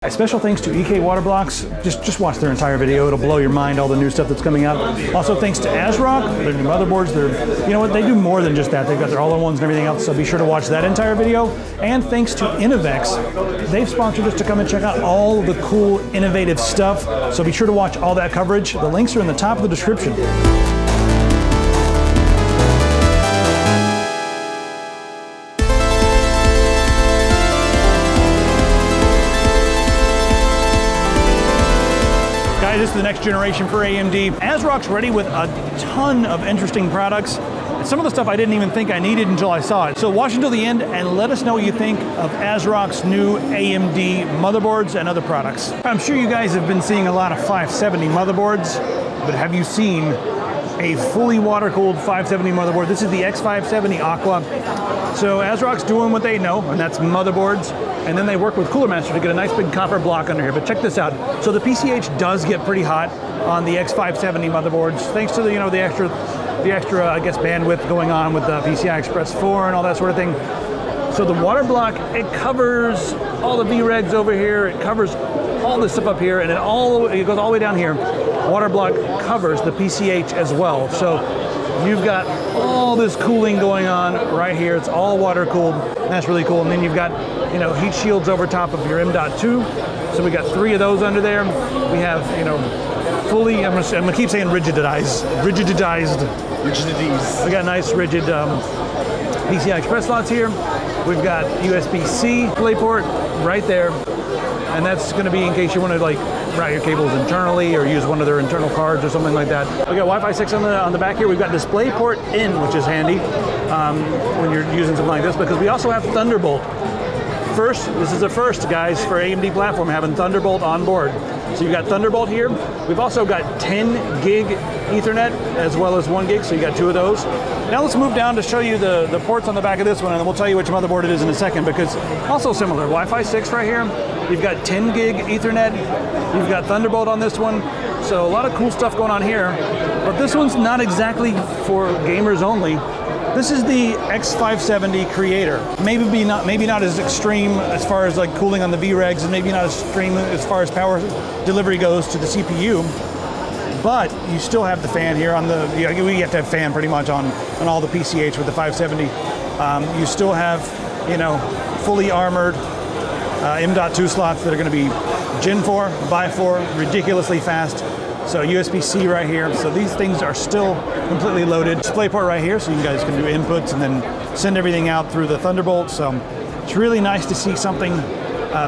A special thanks to EK Water Blocks. Just watch their entire video. It'll blow your mind, all the new stuff that's coming out. Also thanks to ASRock, their new motherboards. You know what, they do more than just that. They've got their all-in-ones and everything else, so be sure to watch that entire video. And thanks to Innovex, they've sponsored us to come and check out all the cool, innovative stuff. So be sure to watch all that coverage. The links are in the top of the description. This is the next generation for AMD. ASRock's ready with a ton of interesting products. Some of the stuff I didn't even think I needed until I saw it. So watch until the end and let us know what you think of ASRock's new AMD motherboards and other products. I'm sure you guys have been seeing a lot of 570 motherboards, but have you seen a fully water-cooled 570 motherboard? This is the X570 Aqua. So ASRock's doing what they know, and that's motherboards. And then they work with Cooler Master to get a nice big copper block under here. But check this out. So the PCH does get pretty hot on the X570 motherboards, thanks to the extra I guess bandwidth going on with the PCI Express 4 and all that sort of thing. So the water block, it covers all the VREGs over here. It covers all this stuff up here, and it goes all the way down here. Water block covers the PCH as well. So you've got all this cooling going on right here. It's all water cooled. That's really cool. And then you've got, heat shields over top of your M.2. So we got 3 of those under there. We have, fully, I'm gonna keep saying rigidized. We got nice rigid PCI Express slots here. We've got USB-C DisplayPort right there. And that's gonna be in case you wanna route your cables internally or use one of their internal cards or something like that. We got Wi-Fi 6 on the back here. We've got DisplayPort in, which is handy when you're using something like this, because we also have Thunderbolt. This is the first, guys, for AMD platform having Thunderbolt on board. So you've got Thunderbolt here. We've also got 10 gig Ethernet as well as 1 gig, so you got 2 of those. Now let's move down to show you the ports on the back of this one, and then we'll tell you which motherboard it is in a second, because also similar. Wi-Fi 6 right here. You've got 10 gig Ethernet. You've got Thunderbolt on this one. So a lot of cool stuff going on here. But this one's not exactly for gamers only. This is the X570 Creator. Maybe not as extreme as far as cooling on the VREGs, and maybe not as extreme as far as power delivery goes to the CPU. But you still have the fan here on the, we have to have fan pretty much on all the PCH with the 570. You still have, fully armored M.2 slots that are going to be Gen 4, by 4, ridiculously fast. So USB-C right here. So these things are still completely loaded. DisplayPort right here, so you guys can do inputs and then send everything out through the Thunderbolt. So it's really nice to see something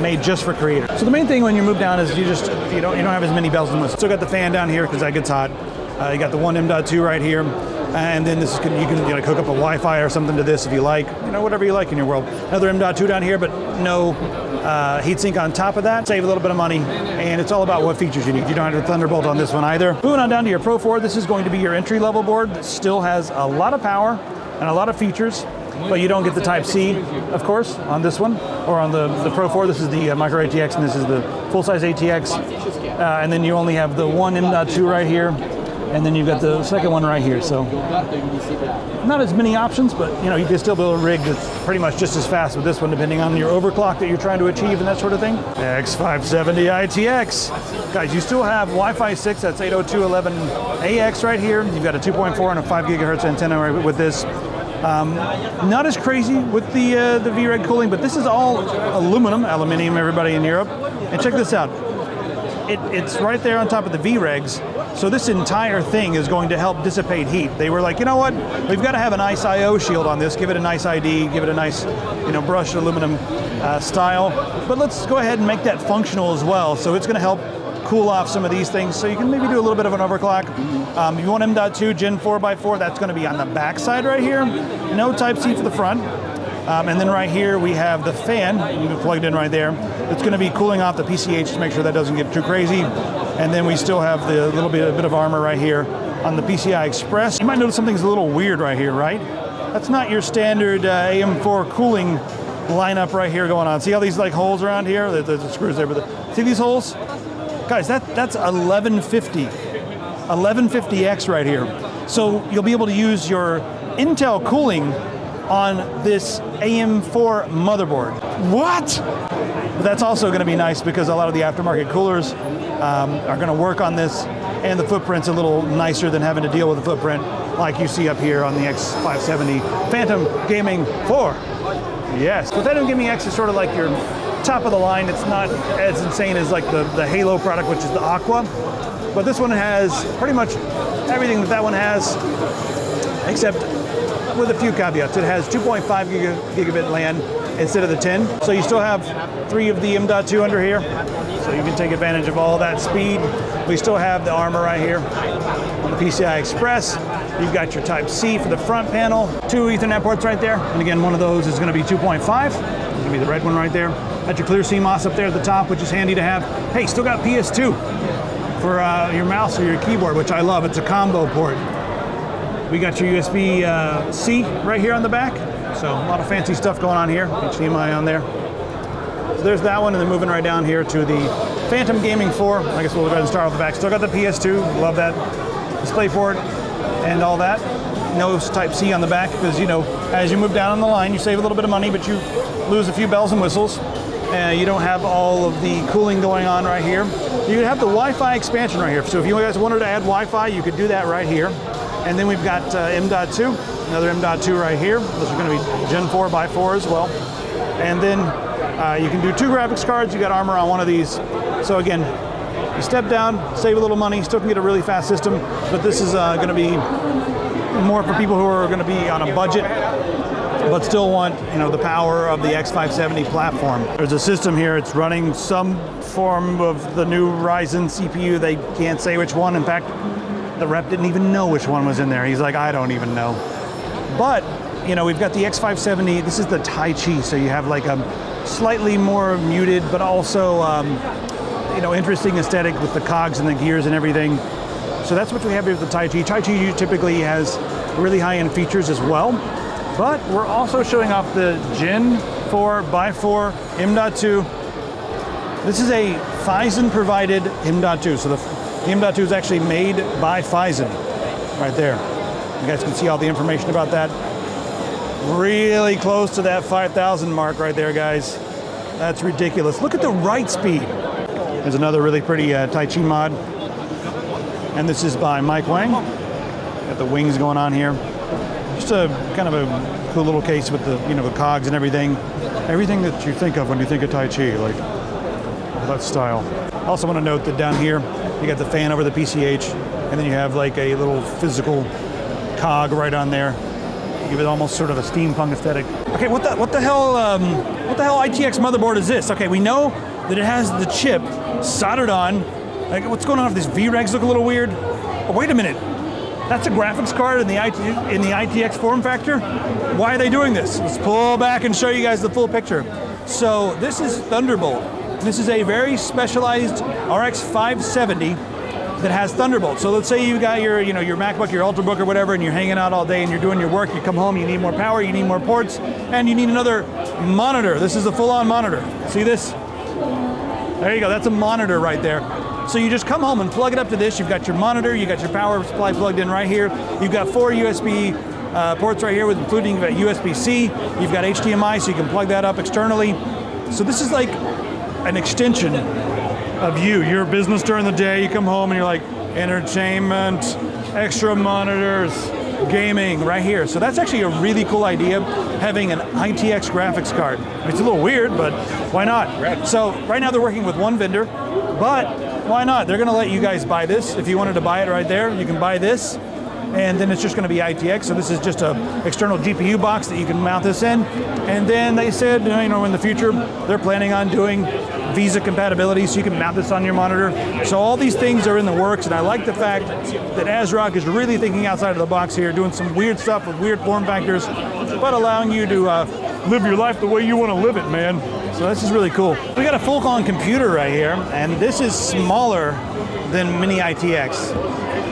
made just for creators. So the main thing when you move down is you don't have as many bells and whistles. Still got the fan down here because that gets hot. You got the one M.2 right here. And then this you can hook up a Wi-Fi or something to this if you like, whatever you like in your world. Another M.2 down here, but no heatsink on top of that. Save a little bit of money, and it's all about what features you need. You don't have a Thunderbolt on this one either. Moving on down to your Pro 4, this is going to be your entry-level board that still has a lot of power and a lot of features, but you don't get the Type-C, of course, on this one, or on the Pro 4. This is the Micro ATX, and this is the full-size ATX. And then you only have the one M.2 right here. And then you've got the second one right here. So not as many options, but you can still build a rig that's pretty much just as fast with this one, depending on your overclock that you're trying to achieve and that sort of thing. X570 ITX. Guys, you still have Wi-Fi 6, that's 802.11ax right here. You've got a 2.4 and a 5 gigahertz antenna right with this. Not as crazy with the VREG cooling, but this is all aluminium, everybody in Europe. And check this out. It's right there on top of the VREGs. So this entire thing is going to help dissipate heat. They were like, you know what? We've got to have an nice I/O shield on this. Give it a nice ID. Give it a nice, brushed aluminum style. But let's go ahead and make that functional as well. So it's going to help cool off some of these things. So you can maybe do a little bit of an overclock. If you want M.2 Gen 4x4, that's going to be on the back side right here. No Type-C for the front. And then right here we have the fan, plugged in right there. It's going to be cooling off the PCH to make sure that doesn't get too crazy. And then we still have the a bit of armor right here on the PCI Express. You might notice something's a little weird right here, right? That's not your standard AM4 cooling lineup right here going on. See how these holes around here? There's the screws there, but see these holes? Guys, that's 1150X right here. So you'll be able to use your Intel cooling on this AM4 motherboard. What? But that's also going to be nice because a lot of the aftermarket coolers are going to work on this, and the footprint's a little nicer than having to deal with the footprint like you see up here on the X570 Phantom Gaming 4. Yes, so Phantom Gaming X is sort of like your top of the line. It's not as insane as like the Halo product, which is the Aqua, but this one has pretty much everything that one has, except with a few caveats. It has 2.5 gigabit LAN instead of the 10. So you still have 3 of the M.2 under here. So you can take advantage of all that speed. We still have the armor right here on the PCI Express. You've got your Type-C for the front panel, 2 Ethernet ports right there. And again, one of those is gonna be 2.5. It's gonna be the red one right there. Got your clear CMOS up there at the top, which is handy to have. Hey, still got PS2 for your mouse or your keyboard, which I love. It's a combo port. We got your USB-C right here on the back. So a lot of fancy stuff going on here. HDMI on there. So there's that one, and then moving right down here to the Phantom Gaming 4. I guess we'll go ahead and start off the back. Still got the PS2, love that. DisplayPort and all that. No Type-C on the back because, you know, as you move down on the line, you save a little bit of money, but you lose a few bells and whistles. You don't have all of the cooling going on right here. You have the Wi-Fi expansion right here. So if you guys wanted to add Wi-Fi, you could do that right here. And then we've got M.2, another M.2 right here. Those are going to be Gen 4 by 4 as well. And then you can do 2 graphics cards. You got armor on one of these. So again, you step down, save a little money, still can get a really fast system. But this is going to be more for people who are going to be on a budget, but still want, you know, the power of the X570 platform. There's a system here. It's running some form of the new Ryzen CPU. They can't say which one. In fact, the rep didn't even know which one was in there. He's like, I don't even know. But, you know, we've got the X570. This is the Tai Chi, so you have like a slightly more muted, but also, you know, interesting aesthetic with the cogs and the gears and everything. So that's what we have here with the Tai Chi. Tai Chi typically has really high-end features as well. But we're also showing off the Gen 4x4 M.2. This is a Phison-provided M.2. So the M.2 is actually made by Phison, right there. You guys can see all the information about that. Really close to that 5,000 mark right there, guys. That's ridiculous. Look at the write speed. There's another really pretty Tai Chi mod. And this is by Mike Wang. Got the wings going on here. Just a kind of a cool little case with the, you know, the cogs and everything. Everything that you think of when you think of Tai Chi, like that style. I also want to note that down here, you got the fan over the PCH, and then you have like a little physical cog right on there. Give it almost sort of a steampunk aesthetic. Okay, what the hell ITX motherboard is this? Okay, we know that it has the chip soldered on. Like, what's going on? These VREGs look a little weird. Oh, wait a minute. That's a graphics card in the ITX form factor? Why are they doing this? Let's pull back and show you guys the full picture. So this is Thunderbolt. This is a very specialized RX 570 that has Thunderbolt. So let's say you got your, you know, your MacBook, your Ultrabook or whatever, and you're hanging out all day and you're doing your work, you come home, you need more power, you need more ports, and you need another monitor. This is a full-on monitor. See this? There you go, that's a monitor right there. So you just come home and plug it up to this. You've got your monitor, you got your power supply plugged in right here. You've got 4 USB ports right here, with including USB-C. You've got HDMI, so you can plug that up externally. So this is like an extension of your business during the day. You come home and you're like, entertainment, extra monitors, gaming right here. So that's actually a really cool idea, having an ITX graphics card. It's a little weird, but why not? So right now they're working with one vendor, but why not? They're gonna let you guys buy this. If you wanted to buy it right there, you can buy this, and then it's just gonna be ITX. So this is just an external GPU box that you can mount this in. And then they said, you know, in the future, they're planning on doing Visa compatibility, so you can mount this on your monitor. So all these things are in the works, and I like the fact that ASRock is really thinking outside of the box here, doing some weird stuff with weird form factors, but allowing you to live your life the way you want to live it, man. So this is really cool. We got a full-on computer right here, and this is smaller than Mini ITX.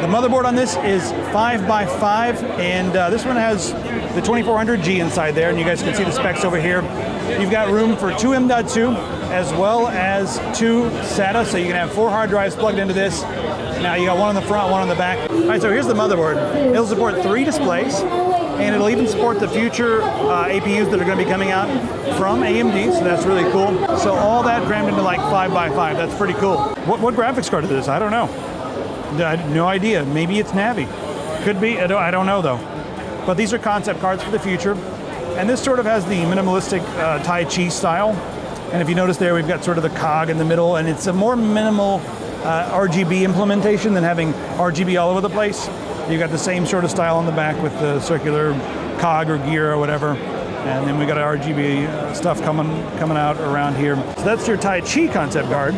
The motherboard on this is 5x5, and this one has the 2400G inside there, and you guys can see the specs over here. You've got room for 2 M.2 as well as 2 SATA, so you can have 4 hard drives plugged into this. Now you got one on the front, one on the back. All right, so here's the motherboard. It'll support 3 displays. and it'll even support the future APUs that are going to be coming out from AMD, so that's really cool. So all that crammed into like 5x5, that's pretty cool. What graphics card is this? I don't know. I had no idea. Maybe it's Navi. Could be, I don't know though. But these are concept cards for the future. And this sort of has the minimalistic Tai Chi style. And if you notice there, we've got sort of the cog in the middle, and it's a more minimal RGB implementation than having RGB all over the place. You got the same sort of style on the back with the circular cog or gear or whatever. And then we got our RGB stuff coming out around here. So that's your Tai Chi concept card.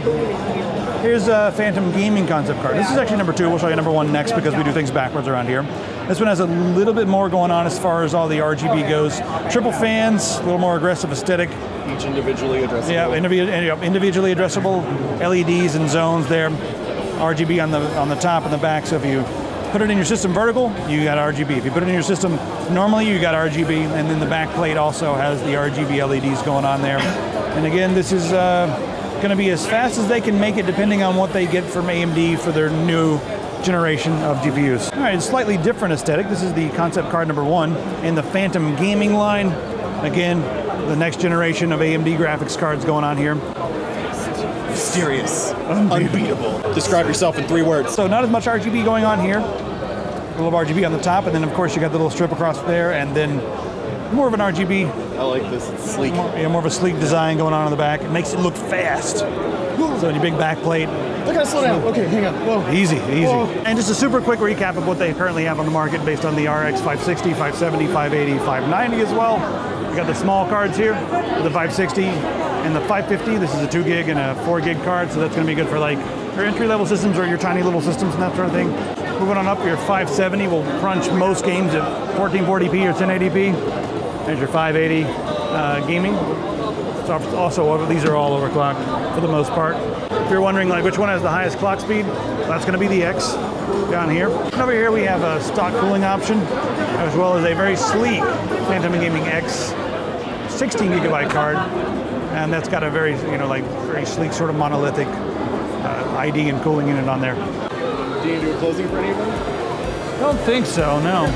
Here's a Phantom Gaming concept card. This is actually number 2. We'll show you number 1 next because we do things backwards around here. This one has a little bit more going on as far as all the RGB goes. Triple fans, a little more aggressive aesthetic. Each individually addressable. Yeah, individually addressable LEDs and zones there. RGB on the top and the back. So if you put it in your system vertical, you got RGB. If you put it in your system normally, you got RGB. And then the back plate also has the RGB LEDs going on there. And again, this is going to be as fast as they can make it depending on what they get from AMD for their new generation of GPUs. All right, it's slightly different aesthetic. This is the concept card number 1 in the Phantom Gaming line. Again, the next generation of AMD graphics cards going on here. Mysterious. Unbeatable. Describe yourself in 3 words. So not as much RGB going on here. A little RGB on the top, and then of course you got the little strip across there, and then more of an RGB. I like this, it's sleek. More of a sleek design going on the back. It makes it look fast. So your big back plate. I gotta slow down. Okay, hang on. Whoa. Easy. Whoa. And just a super quick recap of what they currently have on the market based on the RX 560, 570, 580, 590 as well. We got the small cards here, the 560 and the 550. This is a 2 gig and a 4 gig card, so that's gonna be good for like your entry-level systems or your tiny little systems and that sort of thing. Moving on up, your 570 will crunch most games at 1440p or 1080p. There's your 580 gaming. Also, these are all overclocked for the most part. If you're wondering like which one has the highest clock speed, that's going to be the X down here. And over here we have a stock cooling option, as well as a very sleek Phantom Gaming X 16 gigabyte card, and that's got a very very sleek sort of monolithic ID and cooling unit on there. Do you do a closing for any of them? Don't think so, no.